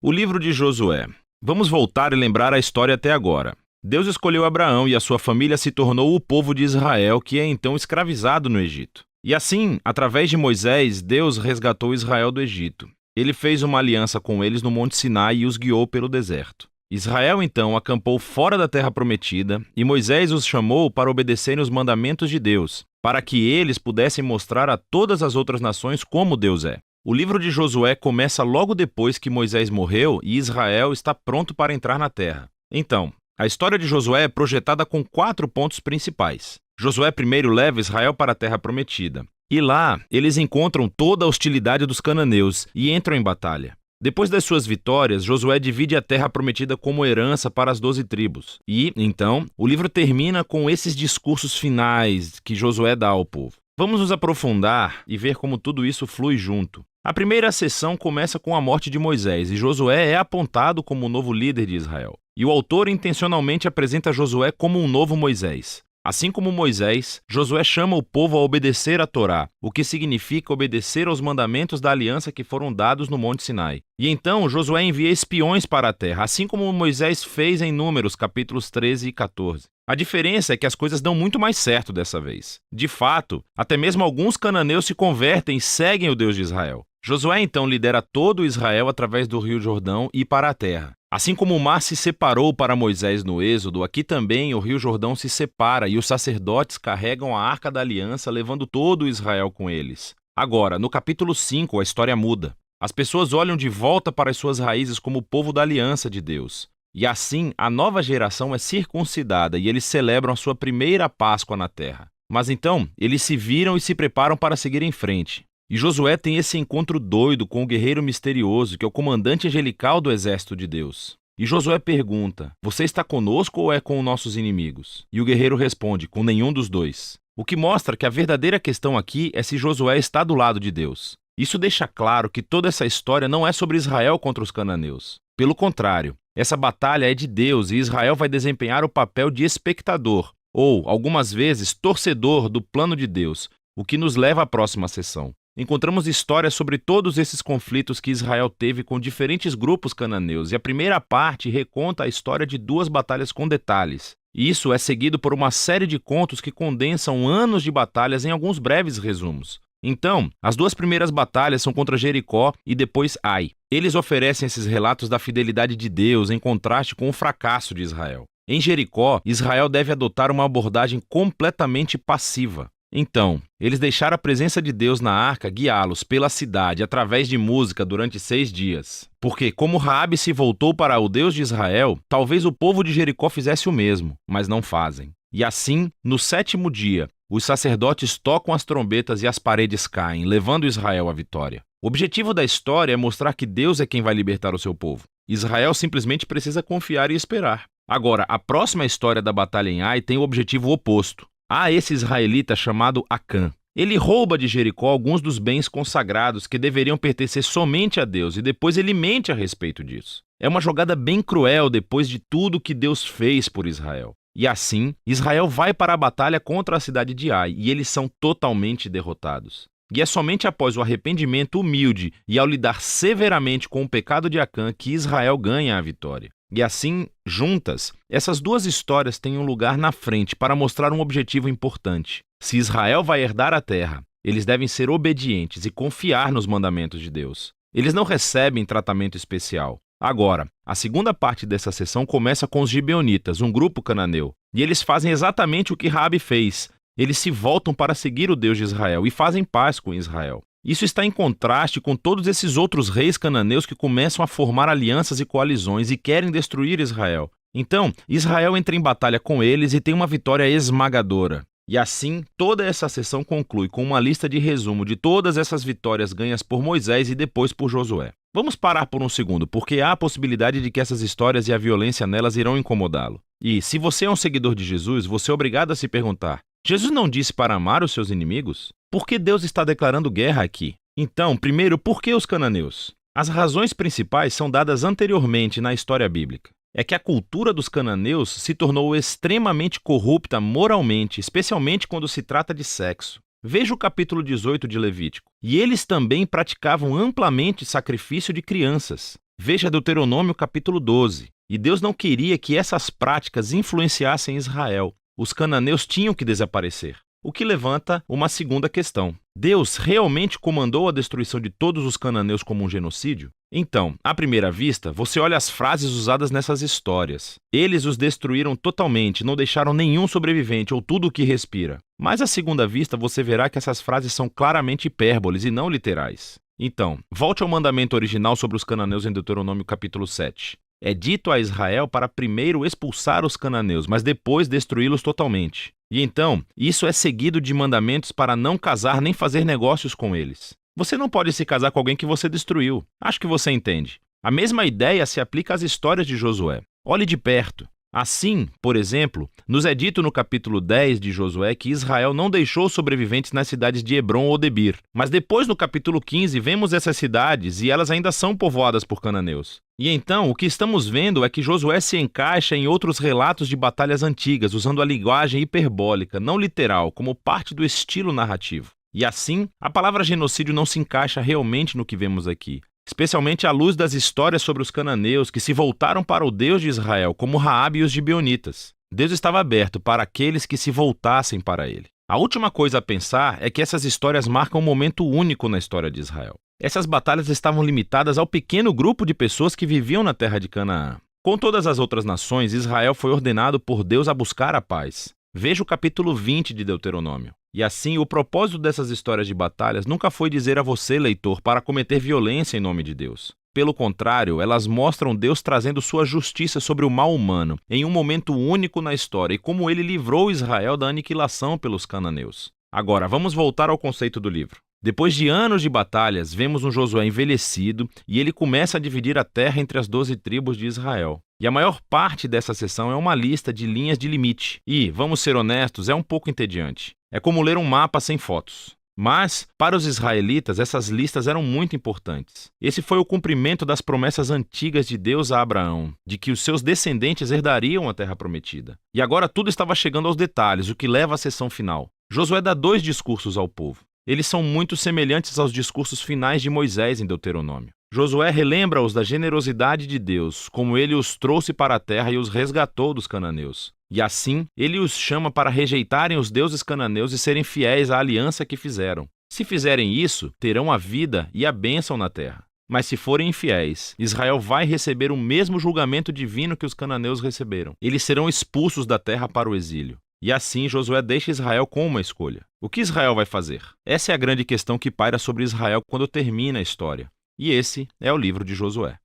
O livro de Josué. Vamos voltar e lembrar a história até agora. Deus escolheu Abraão e a sua família se tornou o povo de Israel, que é então escravizado no Egito. E assim, através de Moisés, Deus resgatou Israel do Egito. Ele fez uma aliança com eles no Monte Sinai e os guiou pelo deserto. Israel então acampou fora da terra prometida e Moisés os chamou para obedecerem os mandamentos de Deus, para que eles pudessem mostrar a todas as outras nações como Deus é. O livro de Josué começa logo depois que Moisés morreu e Israel está pronto para entrar na terra. Então, a história de Josué é projetada com 4 pontos principais. Josué primeiro leva Israel para a terra prometida. E lá, eles encontram toda a hostilidade dos cananeus e entram em batalha. Depois das suas vitórias, Josué divide a terra prometida como herança para as 12 tribos. E, então, o livro termina com esses discursos finais que Josué dá ao povo. Vamos nos aprofundar e ver como tudo isso flui junto. A primeira sessão começa com a morte de Moisés e Josué é apontado como o novo líder de Israel. E o autor intencionalmente apresenta Josué como um novo Moisés. Assim como Moisés, Josué chama o povo a obedecer a Torá, o que significa obedecer aos mandamentos da aliança que foram dados no Monte Sinai. E então Josué envia espiões para a terra, assim como Moisés fez em Números, capítulos 13 e 14. A diferença é que as coisas dão muito mais certo dessa vez. De fato, até mesmo alguns cananeus se convertem e seguem o Deus de Israel. Josué então lidera todo Israel através do rio Jordão e para a terra. Assim como o mar se separou para Moisés no Êxodo, aqui também o rio Jordão se separa e os sacerdotes carregam a Arca da Aliança, levando todo Israel com eles. Agora, no capítulo 5, a história muda. As pessoas olham de volta para as suas raízes como o povo da aliança de Deus. E assim, a nova geração é circuncidada e eles celebram a sua primeira Páscoa na terra. Mas então, eles se viram e se preparam para seguir em frente. E Josué tem esse encontro doido com o guerreiro misterioso, que é o comandante angelical do exército de Deus. E Josué pergunta: você está conosco ou é com nossos inimigos? E o guerreiro responde: com nenhum dos dois. O que mostra que a verdadeira questão aqui é se Josué está do lado de Deus. Isso deixa claro que toda essa história não é sobre Israel contra os cananeus. Pelo contrário, essa batalha é de Deus e Israel vai desempenhar o papel de espectador, ou, algumas vezes, torcedor do plano de Deus, o que nos leva à próxima sessão. Encontramos histórias sobre todos esses conflitos que Israel teve com diferentes grupos cananeus, e a primeira parte reconta a história de 2 batalhas com detalhes. Isso é seguido por uma série de contos que condensam anos de batalhas em alguns breves resumos. Então, as 2 primeiras batalhas são contra Jericó e depois Ai. Eles oferecem esses relatos da fidelidade de Deus em contraste com o fracasso de Israel. Em Jericó, Israel deve adotar uma abordagem completamente passiva. Então, eles deixaram a presença de Deus na arca guiá-los pela cidade através de música durante 6 dias. Porque, como Raabe se voltou para o Deus de Israel, talvez o povo de Jericó fizesse o mesmo, mas não fazem. E assim, no 7º dia, os sacerdotes tocam as trombetas e as paredes caem, levando Israel à vitória. O objetivo da história é mostrar que Deus é quem vai libertar o seu povo. Israel simplesmente precisa confiar e esperar. Agora, a próxima história da batalha em Ai tem o objetivo oposto. Há esse israelita chamado Acã. Ele rouba de Jericó alguns dos bens consagrados que deveriam pertencer somente a Deus e depois ele mente a respeito disso. É uma jogada bem cruel depois de tudo que Deus fez por Israel. E assim, Israel vai para a batalha contra a cidade de Ai e eles são totalmente derrotados. E é somente após o arrependimento humilde e ao lidar severamente com o pecado de Acã que Israel ganha a vitória. E assim, juntas, essas 2 histórias têm um lugar na frente para mostrar um objetivo importante. Se Israel vai herdar a terra, eles devem ser obedientes e confiar nos mandamentos de Deus. Eles não recebem tratamento especial. Agora, a segunda parte dessa sessão começa com os gibeonitas, um grupo cananeu. E eles fazem exatamente o que Raabe fez. Eles se voltam para seguir o Deus de Israel e fazem paz com Israel. Isso está em contraste com todos esses outros reis cananeus que começam a formar alianças e coalizões e querem destruir Israel. Então, Israel entra em batalha com eles e tem uma vitória esmagadora. E assim, toda essa sessão conclui com uma lista de resumo de todas essas vitórias ganhas por Moisés e depois por Josué. Vamos parar por um segundo, porque há a possibilidade de que essas histórias e a violência nelas irão incomodá-lo. E, se você é um seguidor de Jesus, você é obrigado a se perguntar: Jesus não disse para amar os seus inimigos? Por que Deus está declarando guerra aqui? Então, primeiro, por que os cananeus? As razões principais são dadas anteriormente na história bíblica. É que a cultura dos cananeus se tornou extremamente corrupta moralmente, especialmente quando se trata de sexo. Veja o capítulo 18 de Levítico. E eles também praticavam amplamente sacrifício de crianças. Veja Deuteronômio capítulo 12. E Deus não queria que essas práticas influenciassem Israel. Os cananeus tinham que desaparecer. O que levanta uma segunda questão. Deus realmente comandou a destruição de todos os cananeus como um genocídio? Então, à primeira vista, você olha as frases usadas nessas histórias. Eles os destruíram totalmente, não deixaram nenhum sobrevivente ou tudo o que respira. Mas à segunda vista, você verá que essas frases são claramente hipérboles e não literais. Então, volte ao mandamento original sobre os cananeus em Deuteronômio capítulo 7. É dito a Israel para primeiro expulsar os cananeus, mas depois destruí-los totalmente. E então, isso é seguido de mandamentos para não casar nem fazer negócios com eles. Você não pode se casar com alguém que você destruiu. Acho que você entende. A mesma ideia se aplica às histórias de Josué. Olhe de perto. Assim, por exemplo, nos é dito no capítulo 10 de Josué que Israel não deixou sobreviventes nas cidades de Hebrom ou Debir. Mas depois, no capítulo 15, vemos essas cidades e elas ainda são povoadas por cananeus. E então, o que estamos vendo é que Josué se encaixa em outros relatos de batalhas antigas, usando a linguagem hiperbólica, não literal, como parte do estilo narrativo. E assim, a palavra genocídio não se encaixa realmente no que vemos aqui. Especialmente à luz das histórias sobre os cananeus que se voltaram para o Deus de Israel, como Raabe e os gibeonitas. Deus estava aberto para aqueles que se voltassem para ele. A última coisa a pensar é que essas histórias marcam um momento único na história de Israel. Essas batalhas estavam limitadas ao pequeno grupo de pessoas que viviam na terra de Canaã. Com todas as outras nações, Israel foi ordenado por Deus a buscar a paz. Veja o capítulo 20 de Deuteronômio. E assim, o propósito dessas histórias de batalhas nunca foi dizer a você, leitor, para cometer violência em nome de Deus. Pelo contrário, elas mostram Deus trazendo sua justiça sobre o mal humano, em um momento único na história, e como ele livrou Israel da aniquilação pelos cananeus. Agora, vamos voltar ao conceito do livro. Depois de anos de batalhas, vemos um Josué envelhecido e ele começa a dividir a terra entre as 12 tribos de Israel. E a maior parte dessa seção é uma lista de linhas de limite. E, vamos ser honestos, é um pouco entediante. É como ler um mapa sem fotos. Mas, para os israelitas, essas listas eram muito importantes. Esse foi o cumprimento das promessas antigas de Deus a Abraão, de que os seus descendentes herdariam a terra prometida. E agora tudo estava chegando aos detalhes, o que leva à seção final. Josué dá 2 discursos ao povo. Eles são muito semelhantes aos discursos finais de Moisés em Deuteronômio. Josué relembra-os da generosidade de Deus, como ele os trouxe para a terra e os resgatou dos cananeus. E assim, ele os chama para rejeitarem os deuses cananeus e serem fiéis à aliança que fizeram. Se fizerem isso, terão a vida e a bênção na terra. Mas se forem infiéis, Israel vai receber o mesmo julgamento divino que os cananeus receberam. Eles serão expulsos da terra para o exílio. E assim Josué deixa Israel com uma escolha. O que Israel vai fazer? Essa é a grande questão que paira sobre Israel quando termina a história. E esse é o livro de Josué.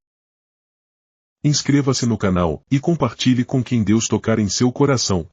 Inscreva-se no canal e compartilhe com quem Deus tocar em seu coração.